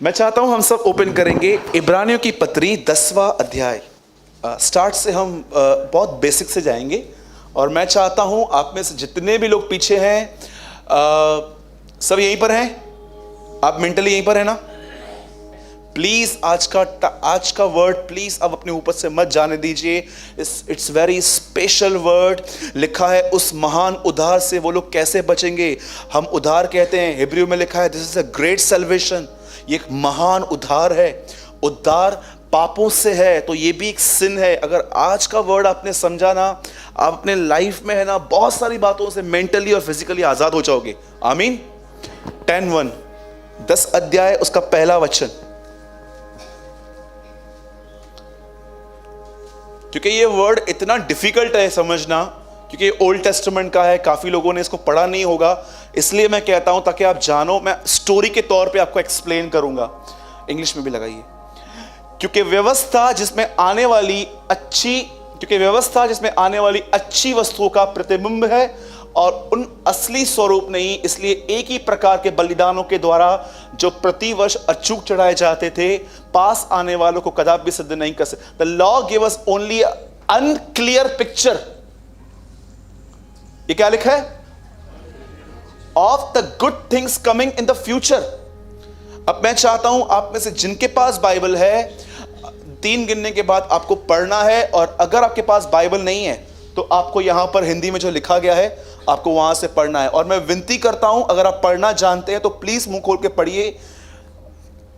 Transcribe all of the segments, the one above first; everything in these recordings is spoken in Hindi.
मैं चाहता हूं हम सब ओपन करेंगे इब्रानियों की पत्री 10वां अध्याय। स्टार्ट से हम बहुत बेसिक से जाएंगे और मैं चाहता हूं आप में से जितने भी लोग पीछे हैं सब यहीं पर हैं, आप मेंटली यहीं पर हैं ना। प्लीज आज का वर्ड प्लीज अब अपने ऊपर से मत जाने दीजिए। It's very special word. लिखा है उस महान उद्धार से वो लोग कैसे बचेंगे। हम उद्धार कहते हैं, हिब्रू में लिखा है this is a great salvation. ये एक महान उद्धार है। उद्धार पापों से है तो ये भी एक सिन है। अगर आज का वर्ड आपने समझा ना, आप अपने लाइफ में है ना बहुत सारी बातों से मेंटली और फिजिकली आजाद हो जाओगे। आमीन। 10:1 10 अध्याय उसका पहला वचन। क्योंकि ये वर्ड इतना डिफिकल्ट है समझना, क्योंकि ओल्ड टेस्टामेंट का है, काफी लोगों ने इसको पढ़ा नहीं होगा, इसलिए मैं कहता हूं ताकि आप जानो। मैं स्टोरी के तौर पे आपको एक्सप्लेन करूंगा। इंग्लिश में भी लगाइए। क्योंकि व्यवस्था जिसमें आने वाली अच्छी वस्तुओं का प्रतिबिंब है और उन असली स्वरूप नहीं, इसलिए एक ही प्रकार के बलिदानों के द्वारा जो प्रतिवर्ष अचूक चढ़ाए जाते थे पास आने वालों को कदापि भी सिद्ध नहीं कर सकते। The law give us only unclear picture. ये क्या लिखा है? Of the good things coming in the future. अब मैं चाहता हूं आप में से जिनके पास बाइबल है 3 गिनने के बाद आपको पढ़ना है, और अगर आपके पास बाइबल नहीं है तो आपको यहां पर हिंदी में जो लिखा गया है आपको वहां से पढ़ना है। और मैं विनती करता हूं अगर आप पढ़ना जानते हैं तो प्लीज मुंह खोल के पढ़िए।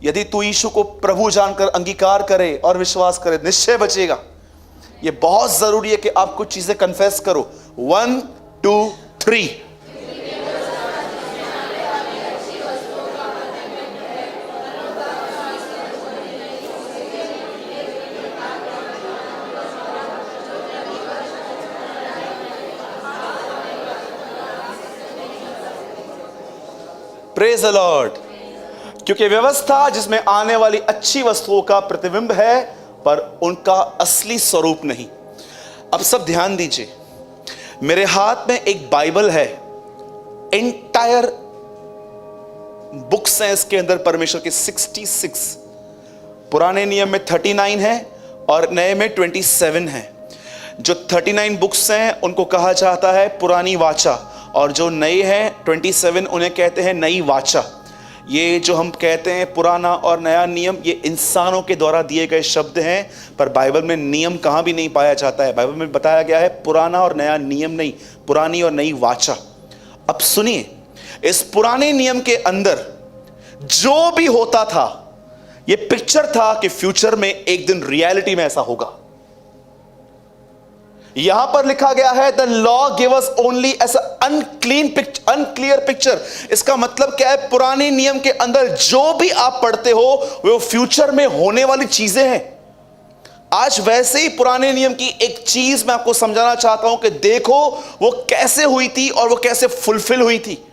यदि तू यीशु को प्रभु जानकर अंगीकार करे और विश्वास करे निश्चय बचेगा। यह बहुत जरूरी है कि आप कुछ चीजें कन्फेस करो। 1 2 3। Praise the Lord. क्योंकि व्यवस्था जिसमें आने वाली अच्छी वस्तुओं का प्रतिबिंब है पर उनका असली स्वरूप नहीं। अब सब ध्यान दीजिए, मेरे हाथ में एक बाइबल है, एंटायर बुक्स हैं इसके अंदर परमेश्वर के 66। पुराने नियम में 39 है और नए में 27 है। जो 39 बुक्स हैं उनको कहा जाता है पुरानी वाचा, और जो नए हैं 27 उन्हें कहते हैं नई वाचा। ये जो हम कहते हैं पुराना और नया नियम, ये इंसानों के द्वारा दिए गए शब्द हैं, पर बाइबल में नियम कहाँ भी नहीं पाया जाता है। बाइबल में बताया गया है पुराना और नया नियम नहीं, पुरानी और नई वाचा। अब सुनिए, इस पुराने नियम के अंदर जो भी होता था ये पिक्चर था कि फ्यूचर में एक दिन रियलिटी में ऐसा होगा। यहां पर लिखा गया है the law give us only as unclear picture. इसका मतलब क्या है? पुराने नियम के अंदर जो भी आप पढ़ते हो वो फ्यूचर में होने वाली चीजें हैं। आज वैसे ही पुराने नियम की एक चीज मैं आपको समझाना चाहता हूं कि देखो वो कैसे हुई थी और वो कैसे फुलफिल हुई थी।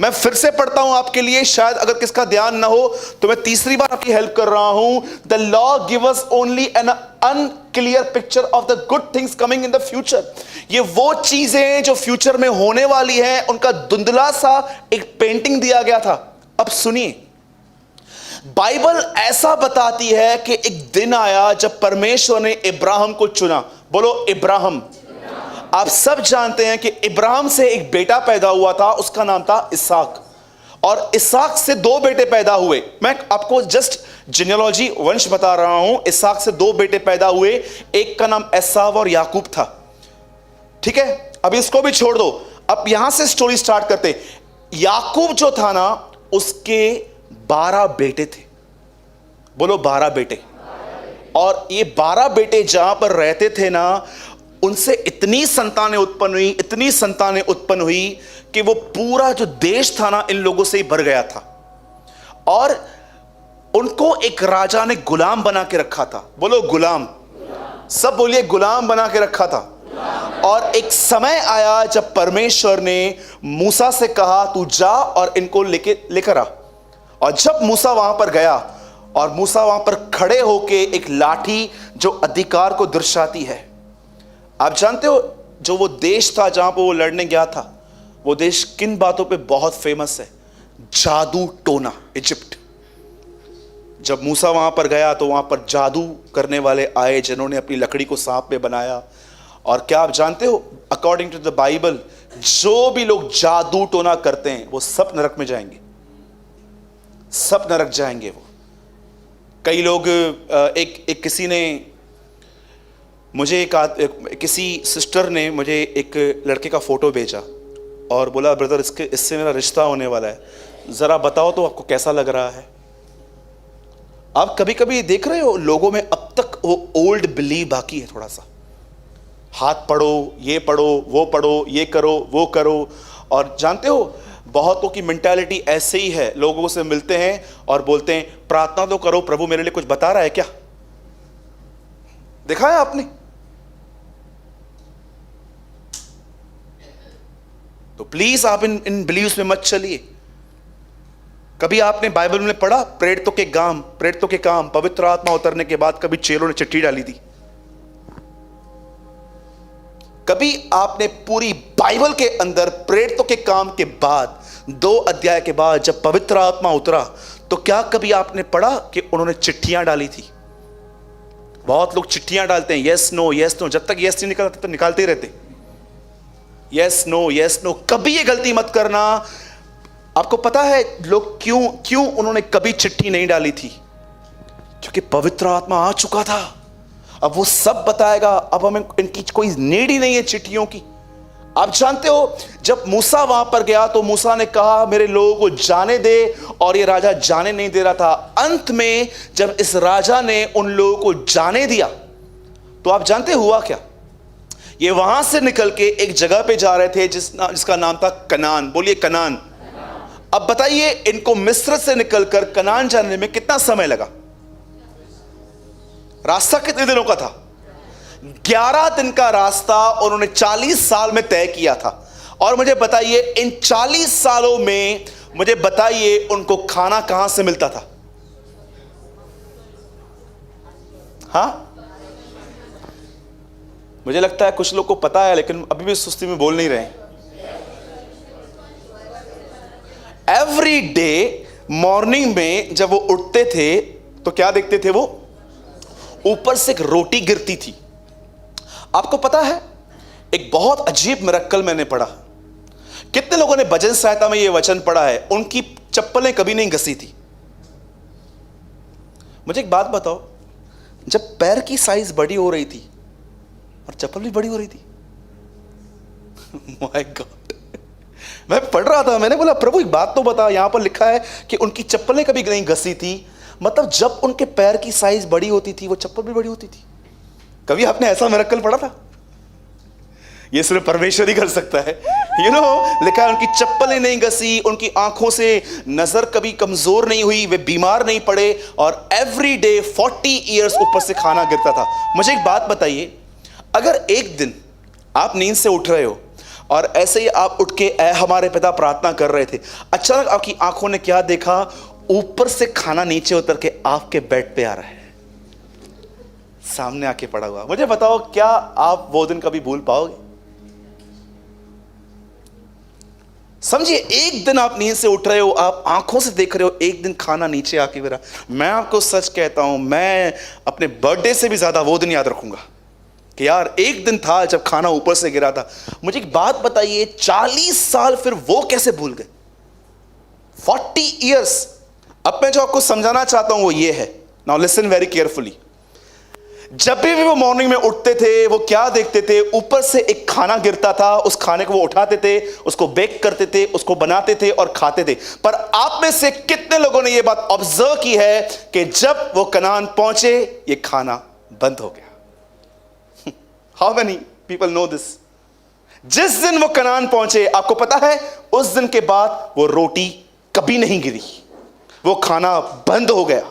मैं फिर से पढ़ता हूं आपके लिए, शायद अगर किसका ध्यान ना हो तो मैं तीसरी बार आपकी हेल्प कर रहा हूं। The law give us only an unclear picture of the good things coming in the future. ये वो चीजें जो फ्यूचर में होने वाली हैं उनका धुंधला सा एक पेंटिंग दिया गया था। अब सुनिए, बाइबल ऐसा बताती है कि एक दिन आया जब परमेश्वर ने इब्राहिम को चुना। बोलो इब्राहिम। आप सब जानते हैं कि इब्राहिम से एक बेटा पैदा हुआ था, उसका नाम था इसहाक, और इसहाक से 2 बेटे पैदा हुए। मैं आपको जस्ट जेनेलॉजी वंश बता रहा हूं। इसहाक से 2 बेटे पैदा हुए, एक का नाम एसाव और याकूब था। ठीक है, अब इसको भी छोड़ दो, अब यहां से स्टोरी स्टार्ट करते। याकूब जो था ना, उसके 12 बेटे थे। बोलो 12 बेटे। और ये 12 बेटे जहां पर रहते थे ना, उनसे इतनी संतानें उत्पन्न हुई कि वो पूरा जो देश था ना इन लोगों से ही भर गया था। और उनको एक राजा ने गुलाम बना के रखा था। बोलो गुलाम। सब बोलिए गुलाम बना के रखा था। और एक समय आया जब परमेश्वर ने मूसा से कहा तू जा और इनको लेकर आ। और जब मूसा वहां पर गया और मूसा वहां पर खड़े होके एक लाठी जो अधिकार को दर्शाती है। आप जानते हो जो वो देश था जहां पर वो लड़ने गया था, वो देश किन बातों पे बहुत फेमस है? जादू टोना, इजिप्ट। जब मूसा वहां पर गया तो वहां पर जादू करने वाले आए जिन्होंने अपनी लकड़ी को सांप में बनाया। और क्या आप जानते हो, अकॉर्डिंग टू द बाइबल, जो भी लोग जादू टोना करते हैं वो सब नरक में जाएंगे, सब नरक जाएंगे वो। कई लोग एक किसी ने मुझे किसी सिस्टर ने मुझे एक लड़के का फोटो भेजा और बोला, ब्रदर इससे मेरा रिश्ता होने वाला है, जरा बताओ तो आपको कैसा लग रहा है। आप कभी कभी देख रहे हो लोगों में अब तक वो ओल्ड बिलीव बाकी है थोड़ा सा, हाथ पढ़ो, ये पढ़ो, वो पढ़ो, ये करो, वो करो। और जानते हो बहुतों की मेंटालिटी ऐसे ही है, लोगों से मिलते हैं और बोलते हैं प्रार्थना तो करो, प्रभु मेरे लिए कुछ बता रहा है क्या? देखा है आपने? तो प्लीज आप इन बिलीव्स में मत चलिए। कभी आपने बाइबल में पढ़ा प्रेरितों के काम पवित्र आत्मा उतरने के बाद कभी चेलों ने चिट्ठी डाली थी? कभी आपने पूरी बाइबल के अंदर प्रेरितों के काम के बाद 2 अध्याय के बाद जब पवित्र आत्मा उतरा तो क्या कभी आपने पढ़ा कि उन्होंने चिट्ठियां डाली थी? बहुत लोग चिट्ठियां डालते हैं, यस नो यस नो, जब तक यस नहीं निकलता तब तक निकालते ही रहते, यस नो। कभी ये गलती मत करना। आपको पता है लोग क्यों उन्होंने कभी चिट्ठी नहीं डाली थी? क्योंकि पवित्र आत्मा आ चुका था, अब वो सब बताएगा, अब हमें इनकी कोई नीड ही नहीं है चिट्ठियों की। आप जानते हो जब मूसा वहां पर गया तो मूसा ने कहा मेरे लोगों को जाने दे, और ये राजा जाने नहीं दे रहा था। अंत में जब इस राजा ने उन लोगों को जाने दिया तो आप जानते हुआ क्या? ये वहां से निकल के एक जगह पे जा रहे थे जिसका नाम था कनान। बोलिए कनान। अब बताइए इनको मिस्र से निकलकर कनान जाने में कितना समय लगा? रास्ता कितने दिनों का था? 11 दिन का रास्ता उन्होंने 40 साल में तय किया था। और मुझे बताइए इन 40 सालों में मुझे बताइए उनको खाना कहां से मिलता था? हाँ, मुझे लगता है कुछ लोग को पता है लेकिन अभी भी सुस्ती में बोल नहीं रहे। एवरी डे मॉर्निंग में जब वो उठते थे तो क्या देखते थे? वो ऊपर से एक रोटी गिरती थी। आपको पता है एक बहुत अजीब मिरेकल मैंने पढ़ा। कितने लोगों ने भजन सहायता में यह वचन पढ़ा है, उनकी चप्पलें कभी नहीं घसी थी? मुझे एक बात बताओ, जब पैर की साइज बड़ी हो रही थी और चप्पल भी बड़ी हो रही थी, माय गॉड, मैं पढ़ रहा था, मैंने बोला प्रभु एक बात तो बता, यहां पर लिखा है कि उनकी चप्पलें कभी नहीं घसी थी, मतलब जब उनके पैर की साइज बड़ी होती थी वो चप्पल भी बड़ी होती थी। कभी आपने ऐसा मिरेकल पढ़ा था? ये सिर्फ परमेश्वर ही कर सकता है। लिखा है उनकी चप्पलें नहीं घसी, उनकी आंखों से नजर कभी कमजोर नहीं हुई, वे बीमार नहीं पड़े, और एवरी डे 40 ईयर्स ऊपर से खाना गिरता था। मुझे एक बात बताइए, अगर एक दिन आप नींद से उठ रहे हो और ऐसे ही आप उठ के ऐ हमारे पिता प्रार्थना कर रहे थे, अचानक आपकी आंखों ने क्या देखा? ऊपर से खाना नीचे उतर के आपके बेड पे आ रहा है, सामने आके पड़ा हुआ। मुझे बताओ क्या आप वो दिन कभी भूल पाओगे? समझिए, एक दिन आप नींद से उठ रहे हो, आप आंखों से देख रहे हो, एक दिन खाना नीचे आके गिरा। मैं आपको सच कहता हूं, मैं अपने बर्थडे से भी ज्यादा वो दिन याद रखूंगा कि यार एक दिन था जब खाना ऊपर से गिरा था। मुझे एक बात बताइए, 40 साल फिर वो कैसे भूल गए? 40 ईयर्स। अब मैं जो आपको समझाना चाहता हूं वो ये है, नाउ लिसन वेरी केयरफुली। जब भी वो मॉर्निंग में उठते थे वो क्या देखते थे? ऊपर से एक खाना गिरता था, उस खाने को वो उठाते थे, उसको बेक करते थे, उसको बनाते थे और खाते थे। पर आप में से कितने लोगों ने ये बात ऑब्जर्व की है कि जब वो कनान पहुंचे ये खाना बंद हो गया? How many people know this? जिस दिन वो कनान पहुंचे, आपको पता है उस दिन के बाद वो रोटी कभी नहीं गिरी, वो खाना बंद हो गया।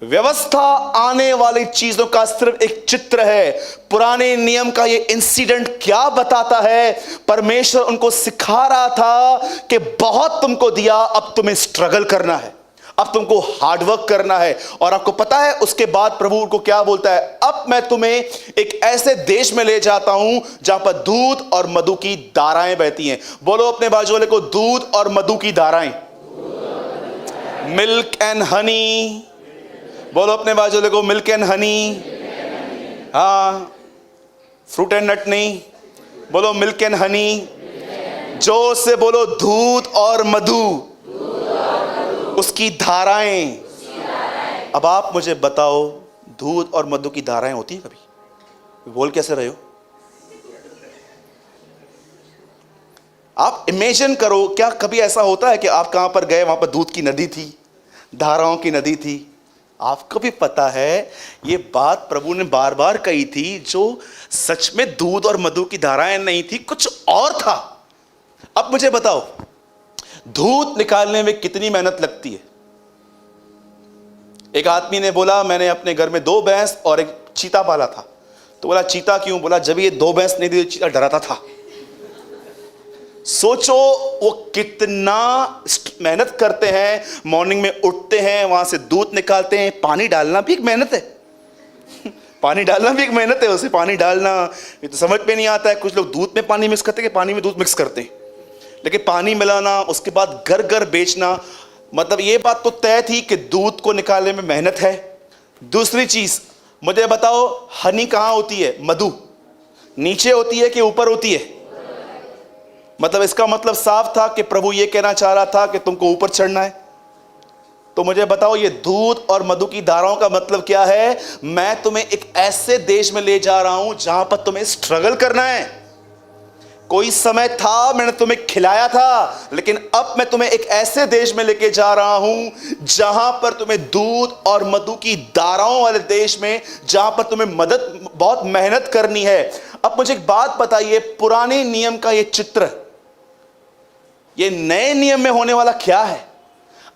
व्यवस्था आने वाली चीजों का सिर्फ एक चित्र है। पुराने नियम का ये इंसिडेंट क्या बताता है? परमेश्वर उनको सिखा रहा था कि बहुत तुमको दिया, अब तुम्हें स्ट्रगल करना है, अब तुमको हार्डवर्क करना है। और आपको पता है उसके बाद प्रभु उनको क्या बोलता है? अब मैं तुम्हें एक ऐसे देश में ले जाता हूं जहां पर दूध और मधु की धाराएं बहती हैं। बोलो अपने बाजू वाले को, दूध और मधु की धाराएं, मिल्क एंड हनी बोलो अपने बाजू देखो, मिल्क एंड हनी। हाँ, फ्रूट एंड नट नहीं, बोलो मिल्क एंड हनी। जोर से बोलो, दूध और मधु, उसकी धाराएं। अब आप मुझे बताओ, दूध और मधु की धाराएं होती हैं कभी? बोल कैसे रहे हो? आप इमेजिन करो, क्या कभी ऐसा होता है कि आप कहां पर गए, वहां पर दूध की नदी थी, धाराओं की नदी थी? आपको भी पता है ये बात प्रभु ने बार बार कही थी, जो सच में दूध और मधु की धाराएं नहीं थी, कुछ और था। अब मुझे बताओ, दूध निकालने में कितनी मेहनत लगती है? एक आदमी ने बोला, मैंने अपने घर में 2 भैंस और एक चीता पाला था। तो बोला, चीता क्यों? बोला, जब ये 2 भैंस नहीं थी तो चीता डराता था। सोचो वो कितना मेहनत करते हैं, मॉर्निंग में उठते हैं, वहां से दूध निकालते हैं। पानी डालना भी एक मेहनत है। पानी डालना भी एक मेहनत है, उसे पानी डालना ये तो समझ में नहीं आता है। कुछ लोग दूध में पानी मिक्स करते हैं कि पानी में दूध मिक्स करते हैं, लेकिन पानी मिलाना, उसके बाद घर घर बेचना, मतलब ये बात तो तय थी कि दूध को निकालने में मेहनत है। दूसरी चीज मुझे बताओ, हनी कहां होती है? मधु नीचे होती है कि ऊपर होती है? मतलब इसका मतलब साफ था कि प्रभु ये कहना चाह रहा था कि तुमको ऊपर चढ़ना है। तो मुझे बताओ, ये दूध और मधु की धाराओं का मतलब क्या है? मैं तुम्हें एक ऐसे देश में ले जा रहा हूं जहां पर तुम्हें स्ट्रगल करना है। कोई समय था मैंने तुम्हें खिलाया था, लेकिन अब मैं तुम्हें एक ऐसे देश में लेके जा रहा हूं जहां पर तुम्हें दूध और मधु की धाराओं वाले देश में, जहां पर तुम्हें बहुत मेहनत करनी है। अब मुझे एक बात बताइए, पुराने नियम का ये चित्र ये नए नियम में होने वाला क्या है?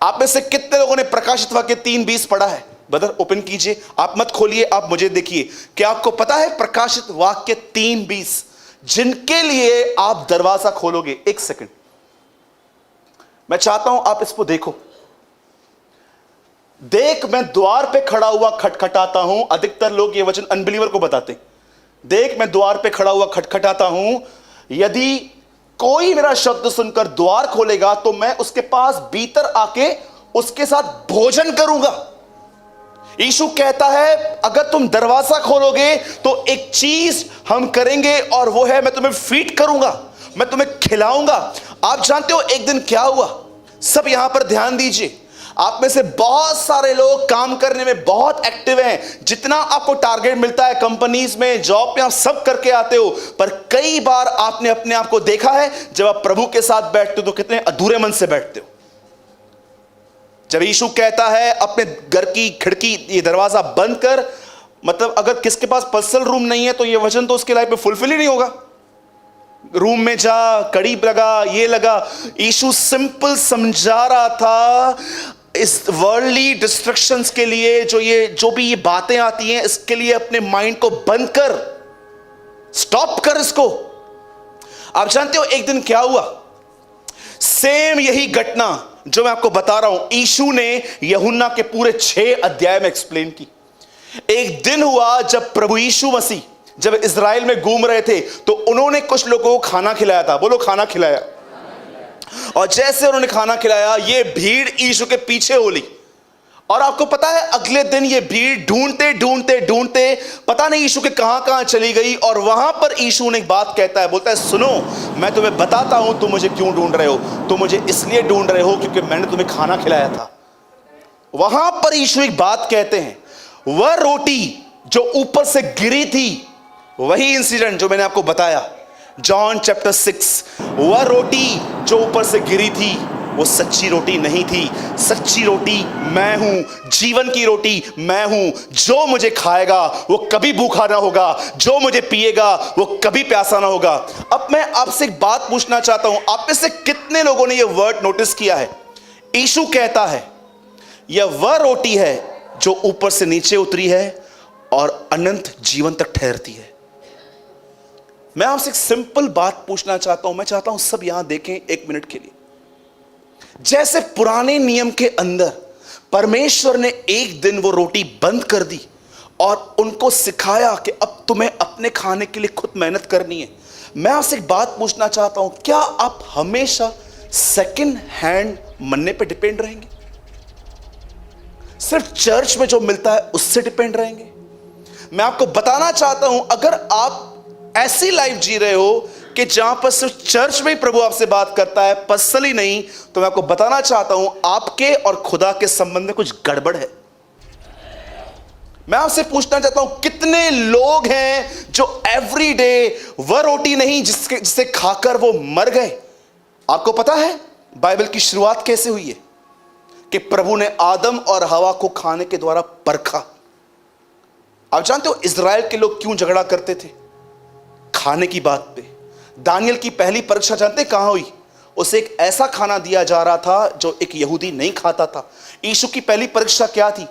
आप में से कितने लोगों ने प्रकाशित वाक्य 3:20 पढ़ा है? ब्रदर ओपन कीजिए, आप मत खोलिए, आप मुझे देखिए। क्या आपको पता है प्रकाशित वाक्य 3:20 जिनके लिए आप दरवाजा खोलोगे? एक सेकंड, मैं चाहता हूं आप इसको देखो। देख, मैं द्वार पे खड़ा हुआ खटखटाता हूं। अधिकतर लोग ये वचन अनबिलीवर को बताते हैं। देख, मैं द्वार पे खड़ा हुआ खटखटाता हूं, यदि कोई मेरा शब्द सुनकर द्वार खोलेगा तो मैं उसके पास भीतर आके उसके साथ भोजन करूंगा। यीशु कहता है, अगर तुम दरवाजा खोलोगे तो एक चीज हम करेंगे, और वो है मैं तुम्हें फीड करूंगा, मैं तुम्हें खिलाऊंगा। आप जानते हो एक दिन क्या हुआ? सब यहां पर ध्यान दीजिए। आप में से बहुत सारे लोग काम करने में बहुत एक्टिव हैं। जितना आपको टारगेट मिलता है कंपनीज में, जॉब में, आप सब करके आते हो। पर कई बार आपने अपने आप को देखा है, जब आप प्रभु के साथ बैठते हो तो कितने अधूरे मन से बैठते हो। जब यीशु कहता है अपने घर की खिड़की, ये दरवाजा बंद कर, मतलब अगर किसके पास पर्सनल रूम नहीं है तो ये वचन तो उसके लाइफ में फुलफिल ही नहीं होगा। रूम में जा, कड़ी लगा, ये लगा। यीशु सिंपल समझा रहा था, इस वर्ल्डली डिस्ट्रक्शंस के लिए, जो भी ये बातें आती हैं, इसके लिए अपने माइंड को बंद कर, स्टॉप कर इसको। आप जानते हो एक दिन क्या हुआ? सेम यही घटना जो मैं आपको बता रहा हूं, यीशु ने यूहन्ना के पूरे 6 अध्याय में एक्सप्लेन की। एक दिन हुआ जब प्रभु यीशु मसीह जब इजराइल में घूम रहे थे, तो उन्होंने कुछ लोगों को खाना खिलाया था। बोलो, खाना खिलाया। और जैसे उन्होंने खाना खिलाया, ये भीड़ यीशु के पीछे हो ली। और आपको पता है, अगले दिन ये भीड़ ढूंढते ढूंढते ढूंढते पता नहीं यीशु के कहां कहां चली गई। और वहां पर यीशु ने एक बात कहता है, बोलता है, सुनो, मैं तुम्हें बताता हूं तुम मुझे क्यों ढूंढ रहे हो। तुम मुझे इसलिए ढूंढ रहे हो क्योंकि मैंने तुम्हें खाना खिलाया था। वहां पर यीशु एक बात कहते हैं, वह रोटी जो ऊपर से गिरी थी, वही इंसिडेंट जो मैंने आपको बताया, जॉन चैप्टर 6, वह रोटी जो ऊपर से गिरी थी वो सच्ची रोटी नहीं थी। सच्ची रोटी मैं हूं, जीवन की रोटी मैं हूं। जो मुझे खाएगा वो कभी भूखा ना होगा, जो मुझे पिएगा वो कभी प्यासा ना होगा। अब मैं आपसे एक बात पूछना चाहता हूं, आप में से कितने लोगों ने यह वर्ड नोटिस किया है? यीशु कहता है यह वह रोटी है जो ऊपर से नीचे उतरी है और अनंत जीवन तक ठहरती है। मैं आपसे एक सिंपल बात पूछना चाहता हूं, मैं चाहता हूं सब यहां देखें एक मिनट के लिए। जैसे पुराने नियम के अंदर परमेश्वर ने एक दिन वो रोटी बंद कर दी और उनको सिखाया कि अब तुम्हें अपने खाने के लिए खुद मेहनत करनी है। मैं आपसे एक बात पूछना चाहता हूं, क्या आप हमेशा सेकंड हैंड मन्ने पे डिपेंड रहेंगे? सिर्फ चर्च में जो मिलता है उससे डिपेंड रहेंगे? मैं आपको बताना चाहता हूं, अगर आप ऐसी लाइफ जी रहे हो कि जहां पर सिर्फ चर्च में ही प्रभु आपसे बात करता है, पर्सनली नहीं, तो मैं आपको बताना चाहता हूं आपके और खुदा के संबंध में कुछ गड़बड़ है। मैं आपसे पूछना चाहता हूं, कितने लोग हैं जो एवरीडे वह रोटी नहीं जिसे खाकर वो मर गए? आपको पता है बाइबल की शुरुआत कैसे हुई है? कि प्रभु ने आदम और हवा को खाने के द्वारा परखा। आप जानते हो इजराइल के लोग क्यों झगड़ा करते थे? खाने की बात पे। दानियल की पहली परीक्षा जानते हैं कहां हुई? उसे एक ऐसा खाना दिया जा रहा था जो एक यहूदी नहीं खाता था। यीशु की पहली परीक्षा क्या थी?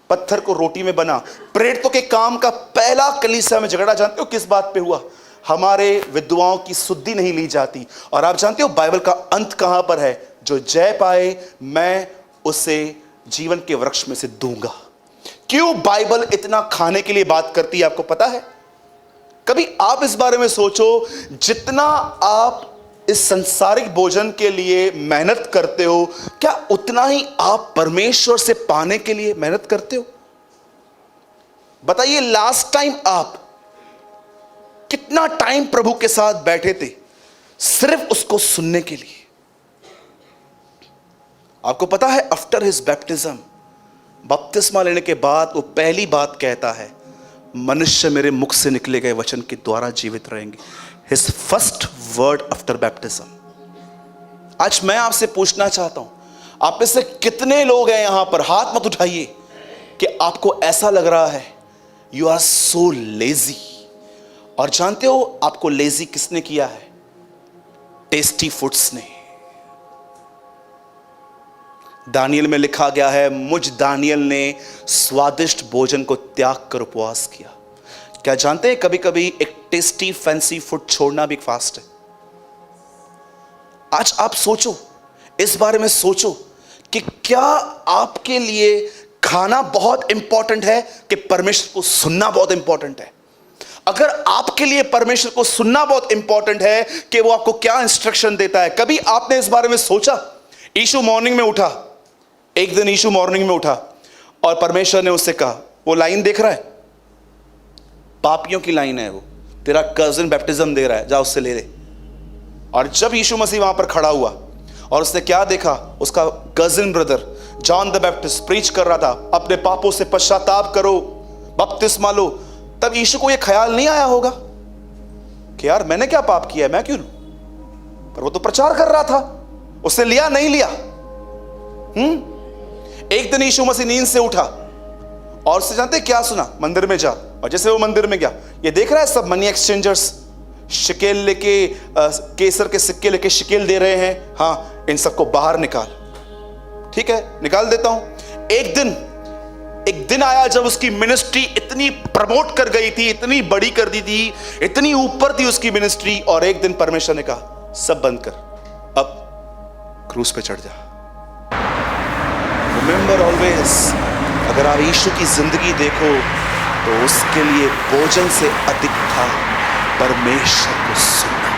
पत्थर को रोटी में बना। प्रेरितों के काम का पहला कलीसिया में झगड़ा जानते हो किस बात पे हुआ? हमारे विधवाओं की सुद्धि नहीं ली जाती। और आप जानते हो बाइबल का अंत कहां पर है? जो जय पाए मैं उसे जीवन के वृक्ष में से दूंगा। क्यों बाइबल इतना खाने के लिए बात करती है आपको पता है? कभी आप इस बारे में सोचो, जितना आप इस सांसारिक भोजन के लिए मेहनत करते हो, क्या उतना ही आप परमेश्वर से पाने के लिए मेहनत करते हो? बताइए, लास्ट टाइम आप कितना टाइम प्रभु के साथ बैठे थे सिर्फ उसको सुनने के लिए? आपको पता है आफ्टर हिज बैप्टिज्म, बपतिस्मा लेने के बाद वो पहली बात कहता है, मनुष्य मेरे मुख से निकले गए वचन के द्वारा जीवित रहेंगे। His first word after baptism. आज मैं आपसे पूछना चाहता हूं, आप में से कितने लोग हैं यहां पर, हाथ मत उठाइए, कि आपको ऐसा लग रहा है यू आर सो लेजी? और जानते हो आपको लेजी किसने किया है? टेस्टी फूड्स ने। दानियल में लिखा गया है, मुझ दानियल ने स्वादिष्ट भोजन को त्याग कर उपवास किया। क्या जानते हैं कभी कभी एक टेस्टी फैंसी फूड छोड़ना भी फास्ट है। आज आप सोचो, इस बारे में सोचो कि क्या आपके लिए खाना बहुत इंपॉर्टेंट है कि परमेश्वर को सुनना बहुत इंपॉर्टेंट है? अगर आपके लिए परमेश्वर को सुनना बहुत इंपॉर्टेंट है कि वो आपको क्या इंस्ट्रक्शन देता है, कभी आपने इस बारे में सोचा? यीशु मॉर्निंग में उठा, एक दिन यीशु मॉर्निंग में उठा और परमेश्वर ने उससे कहा, वो लाइन देख रहा है, पापियों की लाइन है, वो तेरा कजिन बैप्टिज्म दे रहा है, जा उससे ले ले। और जब यीशु मसीह वहां पर खड़ा हुआ और उसने क्या देखा, उसका cousin brother John the Baptist preach कर रहा था, अपने पापों से पश्चाताप करो, बपतिस्मा लो। तब यीशु को यह ख्याल नहीं आया होगा कि यार मैंने क्या पाप किया है, मैं क्यों लूं? पर वो तो प्रचार कर रहा था, उसने लिया नहीं लिया? एक दिन यीशु मसीह नींद से उठा और उससे जानते क्या सुना? मंदिर में जा। और जैसे वो मंदिर में गया, ये देख रहा है सब मनी एक्सचेंजर्स शिकेल लेके, केसर के सिक्के लेके शिकेल दे रहे हैं, हाँ इन सबको बाहर निकाल। ठीक है, निकाल देता हूं। एक दिन आया जब उसकी मिनिस्ट्री इतनी प्रमोट कर गई थी, इतनी बड़ी कर दी थी, इतनी ऊपर थी उसकी मिनिस्ट्री, और एक दिन परमेश्वर ने कहा सब बंद कर, अब क्रूस पे चढ़ जा। रिमेंबर ऑलवेज, अगर आप यीशु की जिंदगी देखो तो उसके लिए भोजन से अधिक था परमेश्वर को सुनना।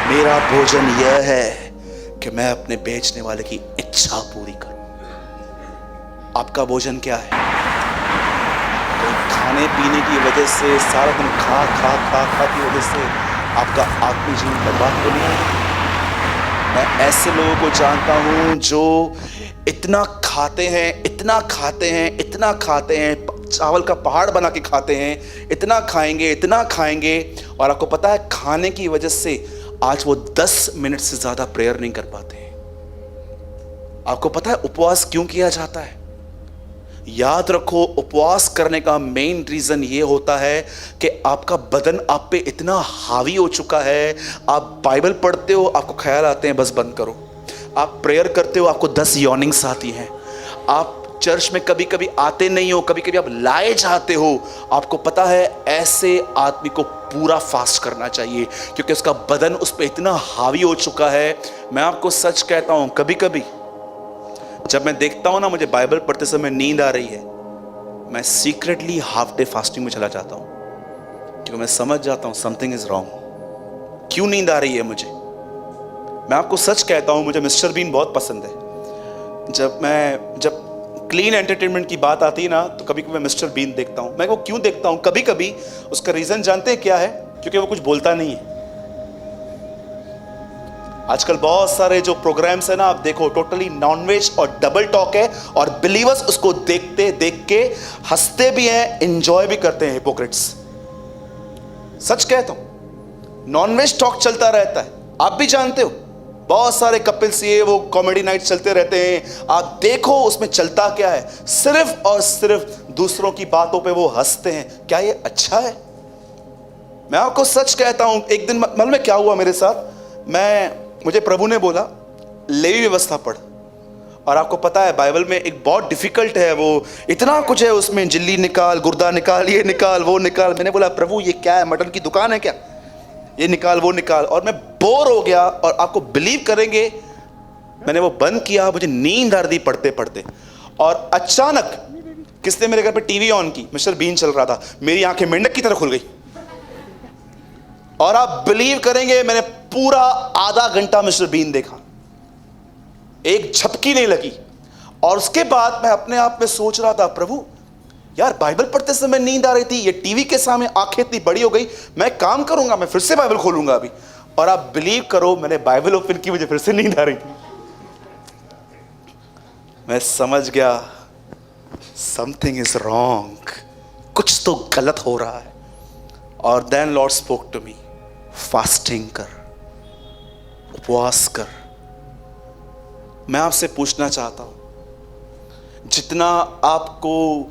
मेरा भोजन यह है कि मैं अपने बेचने वाले की इच्छा पूरी करूं। आपका भोजन क्या है? तो खाने पीने की वजह से, सारा दिन खा की वजह से आपका आत्मिक जीवन बर्बाद तो नहीं है? मैं ऐसे लोगों को जानता हूं जो इतना खाते हैं, चावल का पहाड़ बना के खाते हैं, इतना खाएंगे, और आपको पता है खाने की वजह से आज वो 10 मिनट से ज्यादा प्रेयर नहीं कर पाते हैं। आपको पता है उपवास क्यों किया जाता है? याद रखो, उपवास करने का मेन रीजन ये होता है कि आपका बदन आप पे इतना हावी हो चुका है। आप बाइबल पढ़ते हो, आपको ख्याल आते हैं बस बंद करो। आप प्रेयर करते हो, आपको 10 यॉर्निंग्स आती हैं। आप चर्च में कभी कभी आते नहीं हो, कभी कभी आप लाए जाते हो। आपको पता है ऐसे आदमी को पूरा फास्ट करना चाहिए, क्योंकि उसका बदन उस पर इतना हावी हो चुका है। मैं आपको सच कहता हूं, कभी कभी जब मैं देखता हूं ना मुझे बाइबल पढ़ते समय नींद आ रही है, मैं सीक्रेटली हाफ डे फास्टिंग में चला जाता हूं, क्योंकि मैं समझ जाता हूं समथिंग इज रॉन्ग। क्यों नींद आ रही है मुझे? मैं आपको सच कहता हूं, मुझे मिस्टर बीन बहुत पसंद है। जब क्लीन एंटरटेनमेंट की बात आती है ना, तो कभी कभी मैं मिस्टर बीन देखता हूं। मैं वो क्यों देखता हूं कभी कभी, उसका रीजन जानते हैं क्या है? क्योंकि वो कुछ बोलता नहीं है। आजकल बहुत सारे जो प्रोग्राम्स है ना, आप देखो टोटली नॉनवेज और डबल टॉक है, और बिलीवर्स उसको देख के हंसते भी हैं, एंजॉय भी करते हैं। हिपोक्रेट्स, सच कहता हूं, नॉनवेज टॉक चलता रहता है। आप भी जानते हो बहुत सारे कपिल्स ये वो कॉमेडी नाइट चलते रहते हैं। आप देखो उसमें चलता क्या है, सिर्फ और सिर्फ दूसरों की बातों पे वो हंसते हैं। क्या ये अच्छा है? मैं आपको सच कहता हूं, एक दिन मालूम में क्या हुआ मेरे साथ? मुझे प्रभु ने बोला लेवी व्यवस्था पढ़, और आपको पता है बाइबल में एक बहुत डिफिकल्ट है, वो इतना कुछ है उसमें, झिल्ली निकाल, गुर्दा निकाल, ये निकाल, वो निकाल। मैंने बोला प्रभु ये क्या है, मटन की दुकान है क्या? ये निकाल, वो निकाल। और मैं बोर हो गया, और आपको बिलीव करेंगे मैंने वो बंद किया, मुझे नींद आ रही पढ़ते पढ़ते, और अचानक किसने मेरे घर पे टीवी ऑन की, मिस्टर बीन चल रहा था, मेरी आंखें मेंढक की तरह खुल गई। और आप बिलीव करेंगे मैंने पूरा आधा घंटा मिस्टर बीन देखा, एक झपकी नहीं लगी। और उसके बाद मैं अपने आप में सोच रहा था, प्रभु यार बाइबल पढ़ते समय नींद आ रही थी, ये टीवी के सामने आंखें इतनी बड़ी हो गई, मैं काम करूंगा, मैं फिर से बाइबल खोलूंगा अभी। और आप बिलीव करो मैंने बाइबल ओपन की, मुझे फिर से नींद आ रही थी। मैं समझ गया समथिंग इज रॉन्ग, कुछ तो गलत हो रहा है। और then lord spoke to me, fasting कर, उपवास कर। मैं आपसे पूछना चाहता हूं, जितना आपको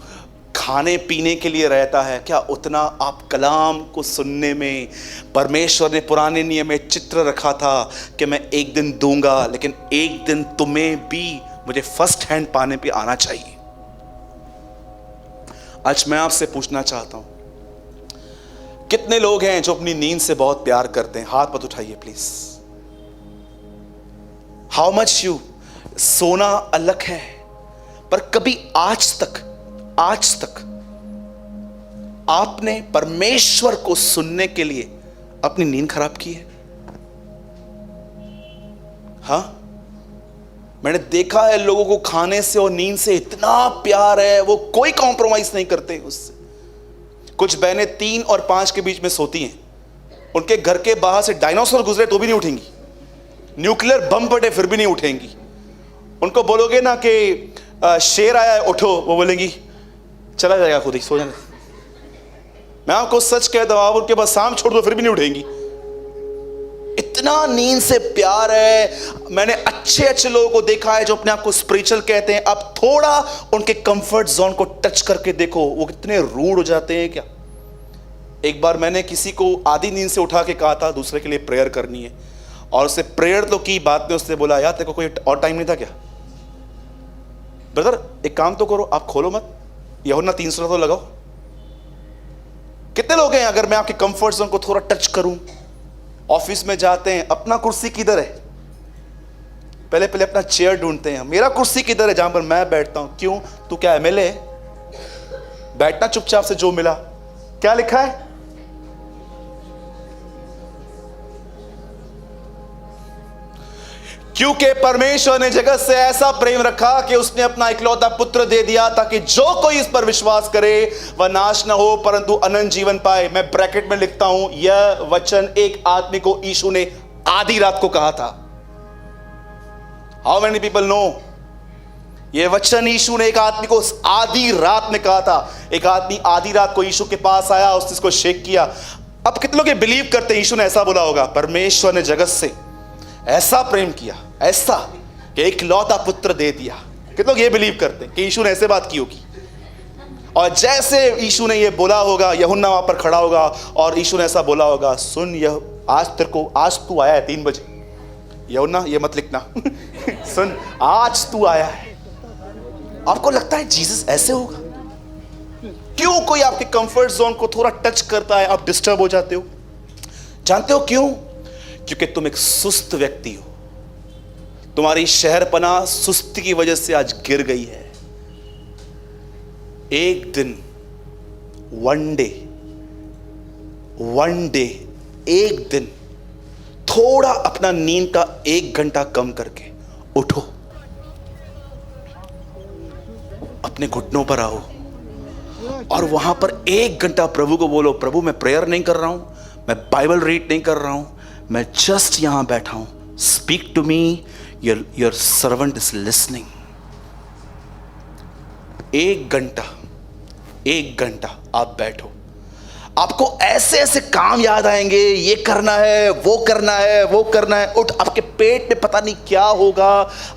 खाने पीने के लिए रहता है, क्या उतना आप कलाम को सुनने में? परमेश्वर ने पुराने नियम में चित्र रखा था कि मैं एक दिन दूंगा, लेकिन एक दिन तुम्हें भी मुझे फर्स्ट हैंड पाने पे आना चाहिए। आज मैं आपसे पूछना चाहता हूं, कितने लोग हैं जो अपनी नींद से बहुत प्यार करते हैं? हाथ मत उठाइए प्लीज। हाउ मच यू, सोना अलग है, पर कभी आज तक आपने परमेश्वर को सुनने के लिए अपनी नींद खराब की है? हां, मैंने देखा है लोगों को खाने से और नींद से इतना प्यार है, वो कोई कॉम्प्रोमाइज नहीं करते उससे। कुछ बहनें 3 और 5 के बीच में सोती हैं, उनके घर के बाहर से डायनासोर गुजरे तो भी नहीं उठेंगी, न्यूक्लियर बम फटे फिर भी नहीं उठेंगी। उनको बोलोगे ना कि शेर आया है उठो, वो बोलेंगी चला जाएगा खुद ही, सो जाने। मैं आपको सच कहता हूं, आप उनके पास शाम छोड़ दो फिर भी नहीं उठेंगी, इतना नींद से प्यार है। मैंने अच्छे लोगों को देखा है जो अपने आप को स्पिरिचुअल कहते हैं, अब थोड़ा उनके कंफर्ट जोन को टच करके देखो वो कितने रूड हो जाते हैं। क्या एक बार मैंने किसी को आधी नींद से उठा के कहा था दूसरे के लिए प्रेयर करनी है, और उससे प्रेयर तो की, बाद में उसने बोला यार तेरे को कोई और टाइम नहीं था क्या? ब्रदर एक काम तो करो, आप खोलो मत, यूहन्ना 3 तो लगाओ। कितने लोग हैं, अगर मैं आपके कंफर्ट जोन को थोड़ा टच करूं, ऑफिस में जाते हैं, अपना कुर्सी किधर है, पहले अपना चेयर ढूंढते हैं, मेरा कुर्सी किधर है जहां पर मैं बैठता हूं। क्यों? तू क्या एमएलए है? बैठना चुपचाप से, जो मिला। क्या लिखा है? क्योंकि परमेश्वर ने जगत से ऐसा प्रेम रखा कि उसने अपना इकलौता पुत्र दे दिया, ताकि जो कोई इस पर विश्वास करे वह नाश न हो परंतु अनंत जीवन पाए। मैं ब्रैकेट में लिखता हूं, यह वचन एक आदमी को यीशु ने आधी रात को कहा था। How many people know? यह वचन यीशु ने एक आदमी को आधी रात में कहा था। एक आदमी आधी रात को यीशु के पास आया, उसने इसको शेक किया। अब कितने लोग ये बिलीव करते हैं यीशु ने ऐसा बोला होगा? परमेश्वर ने जगत से ऐसा प्रेम किया, ऐसा कि एक लौता पुत्र दे दिया। कितने लोग ये बिलीव करते हैं कि यीशु ने ऐसे बात की होगी? और जैसे यीशु ने ये बोला होगा, यूहन्ना वहां पर खड़ा होगा और यीशु ने ऐसा बोला होगा, सुन यह आज तू आया है 3 बजे। यूहन्ना ये मत लिखना सुन आज तू आया है। आपको लगता है जीसस ऐसे होगा? क्यों कोई आपके कंफर्ट जोन को थोड़ा टच करता है आप डिस्टर्ब हो जाते हो? जानते हो क्यों? क्योंकि तुम एक सुस्त व्यक्ति हो, तुम्हारी शहरपना सुस्ती की वजह से आज गिर गई है। एक दिन वन डे एक दिन थोड़ा अपना नींद का 1 घंटा कम करके उठो। अपने घुटनों पर आओ और वहां पर 1 घंटा प्रभु को बोलो, प्रभु मैं प्रेयर नहीं कर रहा हूं, मैं बाइबल रीड नहीं कर रहा हूं, मैं जस्ट यहां बैठा हूं, speak to me, your servant is listening. 1 घंटा आप बैठो, आपको ऐसे ऐसे काम याद आएंगे, ये करना है, वो करना है, वो करना है। उठ, आपके पेट में पता नहीं क्या होगा,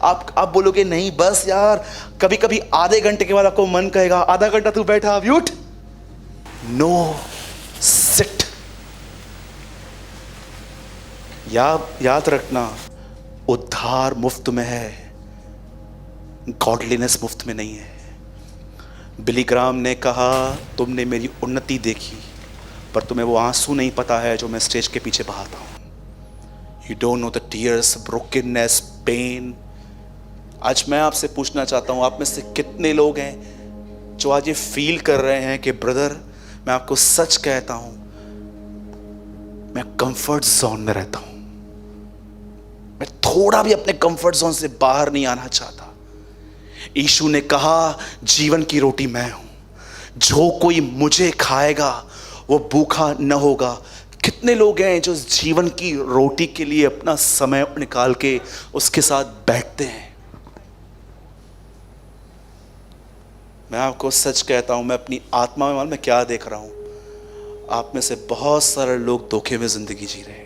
आप बोलोगे नहीं बस यार। कभी कभी आधे घंटे के बाद आपको मन कहेगा आधा घंटा तू बैठा, अभी उठ। No, sit. याद रखना, उद्धार मुफ्त में है, गॉडलीनेस मुफ्त में नहीं है। बिली ग्राम ने कहा तुमने मेरी उन्नति देखी पर तुम्हें वो आंसू नहीं पता है जो मैं स्टेज के पीछे बहाता हूं। You don't know the tears, brokenness, pain. आज मैं आपसे पूछना चाहता हूं, आप में से कितने लोग हैं जो आज ये फील कर रहे हैं कि ब्रदर मैं आपको सच कहता हूं, मैं कंफर्ट जोन में रहता हूं, मैं थोड़ा भी अपने कंफर्ट जोन से बाहर नहीं आना चाहता। यीशु ने कहा जीवन की रोटी मैं हूं, जो कोई मुझे खाएगा वो भूखा न होगा। कितने लोग हैं जो जीवन की रोटी के लिए अपना समय निकाल के उसके साथ बैठते हैं। मैं आपको सच कहता हूं, मैं अपनी आत्मा में मैं क्या देख रहा हूं, आप में से बहुत सारे लोग धोखे में जिंदगी जी रहे हैं।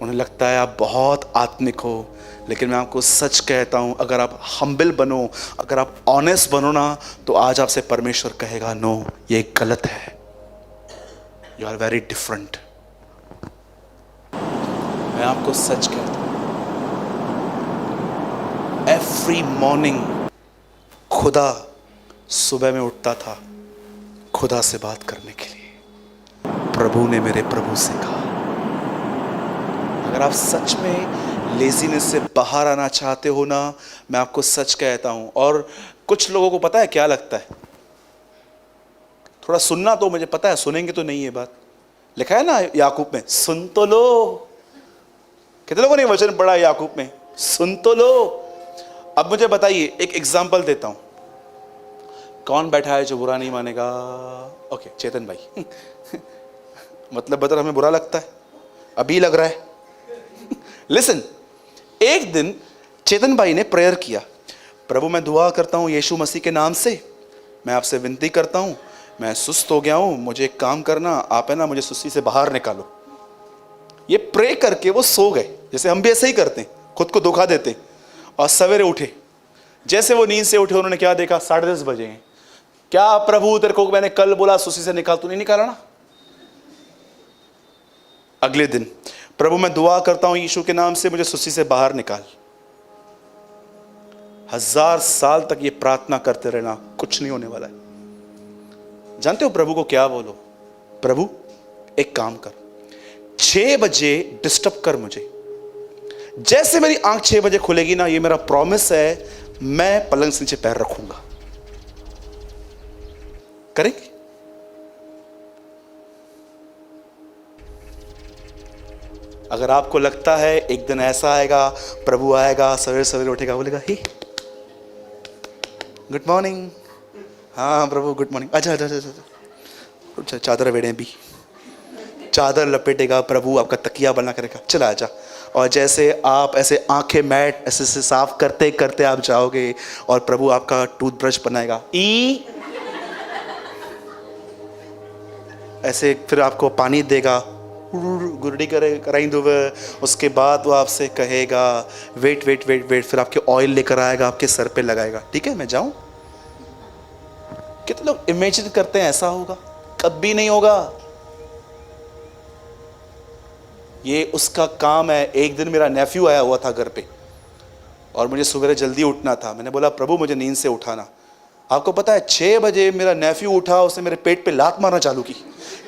उन्हें लगता है आप बहुत आत्मिक हो, लेकिन मैं आपको सच कहता हूं, अगर आप हम्बल बनो, अगर आप ऑनेस्ट बनो ना, तो आज आपसे परमेश्वर कहेगा नो, ये गलत है, यू आर वेरी डिफरेंट। मैं आपको सच कहता हूं, एवरी मॉर्निंग खुदा सुबह में उठता था खुदा से बात करने के लिए। प्रभु ने मेरे प्रभु से कहा। अगर आप सच में लेजीनेस से बाहर आना चाहते हो ना, मैं आपको सच कहता हूं। और कुछ लोगों को पता है क्या लगता है, थोड़ा सुनना तो मुझे पता है, सुनेंगे तो नहीं। ये बात लिखा है ना याकूब में, सुन तो लो। कितने लोगों ने वचन पढ़ा है याकूब में, सुन तो लो। अब मुझे बताइए, एक एग्जांपल देता हूं, कौन बैठा है जो बुरा नहीं मानेगा? ओके, चेतन भाई। मतलब बता, हमें बुरा लगता है, अभी लग रहा है। लिसन, एक दिन चेतन भाई ने प्रेयर किया, प्रभु मैं दुआ करता हूं यीशु मसीह के नाम से, मैं आपसे विनती करता हूं, मैं सुस्त हो गया हूं, मुझे एक काम करना, आप है ना मुझे सुस्ती से बाहर निकालो। ये प्रे करके वो सो गए, जैसे हम भी ऐसे ही करते हैं, खुद को धोखा देते हैं। और सवेरे उठे, जैसे वो नींद से उठे उन्होंने क्या देखा, 10:30 बजे हैं। क्या प्रभु तेरे को मैंने कल बोला सुस्ती से निकाल, तू नहीं निकाला ना? अगले दिन, प्रभु मैं दुआ करता हूं यीशु के नाम से, मुझे सुस्ती से बाहर निकाल। 1000 साल तक ये प्रार्थना करते रहना, कुछ नहीं होने वाला है। जानते हो प्रभु को क्या बोलो, प्रभु एक काम कर, 6 बजे डिस्टर्ब कर मुझे। जैसे मेरी आंख 6 बजे खुलेगी ना, ये मेरा प्रॉमिस है, मैं पलंग से नीचे पैर रखूंगा। करेंगे? अगर आपको लगता है एक दिन ऐसा आएगा, प्रभु आएगा, सवेरे सवेरे उठेगा, बोलेगा हे गुड मॉर्निंग, हाँ प्रभु गुड मॉर्निंग, अच्छा अच्छा अच्छा, चादर वेड़े भी, चादर लपेटेगा प्रभु, आपका तकिया बना करेगा, चला आजा। और जैसे आप ऐसे आंखें मैट ऐसे से साफ करते करते आप जाओगे और प्रभु आपका टूथब्रश बनाएगा, ऐसे फिर आपको पानी देगा, गुरड़ी कराई दो। उसके बाद वो आपसे कहेगा वेट वेट वेट वेट, फिर आपके ऑयल लेकर आएगा, आपके सर पे लगाएगा। ठीक है, मैं जाऊं? कितने लोग इमेजिन करते हैं ऐसा होगा? कभी नहीं होगा। ये उसका काम है। एक दिन मेरा नेफ्यू आया हुआ था घर पे और मुझे सुबह जल्दी उठना था। मैंने बोला प्रभु मुझे नींद से उठाना। आपको पता है 6 बजे मेरा नेफ्यू उठा, उसने मेरे पेट पे लात मारना चालू की,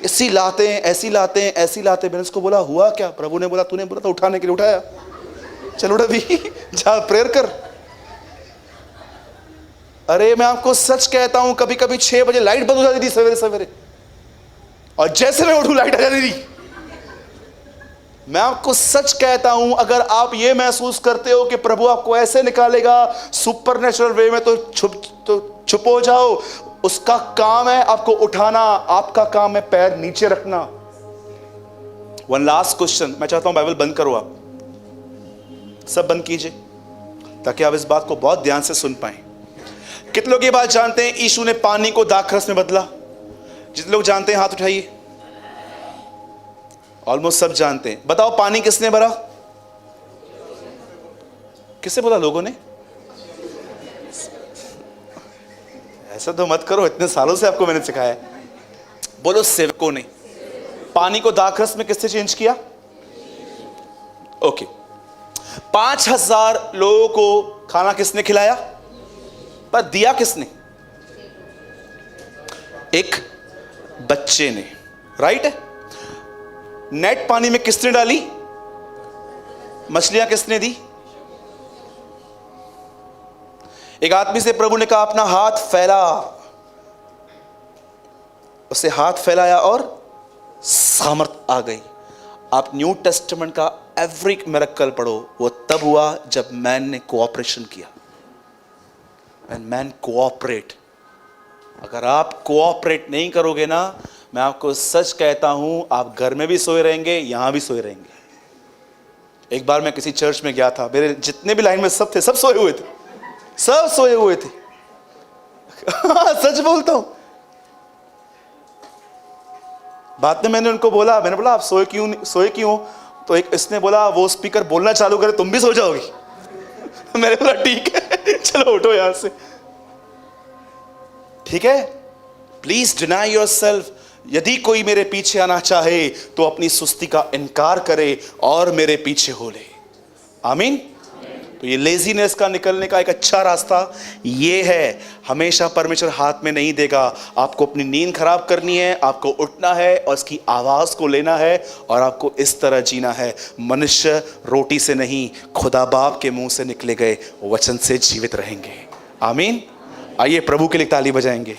ऐसी लाते हैं ऐसी लाते हैं ऐसी लाते। मैंने उसको बोला हुआ क्या? प्रभु ने बोला तूने बोला था उठाने के लिए, उठाया, चलो उठा भी, जा प्रेयर कर। अरे मैं आपको सच कहता हूं, कभी कभी 6 बजे लाइट बंद हो जाती थी सवेरे सवेरे, और जैसे मैं उठूं लाइट आ जाती थी। मैं आपको सच कहता हूं, अगर आप ये महसूस करते हो कि प्रभु आपको ऐसे निकालेगा सुपरनेचुरल वे में, तो चुप हो जाओ। उसका काम है आपको उठाना, आपका काम है पैर नीचे रखना। वन लास्ट क्वेश्चन, मैं चाहता हूं बाइबल बंद करो, आप सब बंद कीजिए ताकि आप इस बात को बहुत ध्यान से सुन पाए। कितने लोग ये बात जानते हैं यीशु ने पानी को दाखरस में बदला? जितने लोग जानते हैं हाथ उठाइए। ऑलमोस्ट सब जानते हैं। बताओ पानी किसने भरा? किससे बोला लोगों ने? ऐसा तो मत करो, इतने सालों से आपको मैंने सिखाया है। बोलो सेवकों ने। पानी को दाखरस में किससे चेंज किया? ओके। 5000 लोगों को खाना किसने खिलाया? पर दिया किसने? एक बच्चे ने, राइट है। नेट पानी में किसने डाली? मछलियां किसने दी? एक आदमी से प्रभु ने कहा अपना हाथ फैला। उसे हाथ फैलाया और सामर्थ आ गई। आप न्यू टेस्टामेंट का एवरी मिरेकल पढ़ो, वो तब हुआ जब मैन ने कोऑपरेशन किया। And man cooperate. अगर आप कोऑपरेट नहीं करोगे ना, मैं आपको सच कहता हूं, आप घर में भी सोए रहेंगे, यहां भी सोए रहेंगे। एक बार मैं किसी चर्च में गया था, मेरे जितने भी लाइन में सब थे, सब सोए हुए थे, सब सोए हुए थे। सच बोलता हूं। बाद में मैंने उनको बोला, आप सोए क्यों? तो एक इसने बोला, वो स्पीकर बोलना चालू करे तुम भी सो जाओगी। मैंने बोला ठीक है, चलो उठो यहां से। ठीक है, प्लीज डिनाई योरसेल्फ। यदि कोई मेरे पीछे आना चाहे तो अपनी सुस्ती का इनकार करे और मेरे पीछे हो ले। आमीन। तो ये लेजीनेस का निकलने का एक अच्छा रास्ता ये है, हमेशा परमेश्वर हाथ में नहीं देगा। आपको अपनी नींद खराब करनी है, आपको उठना है और इसकी आवाज को लेना है और आपको इस तरह जीना है। मनुष्य रोटी से नहीं, खुदा बाप के मुंह से निकले गए वचन से जीवित रहेंगे। आमीन। आइए प्रभु के लिए ताली बजाएंगे।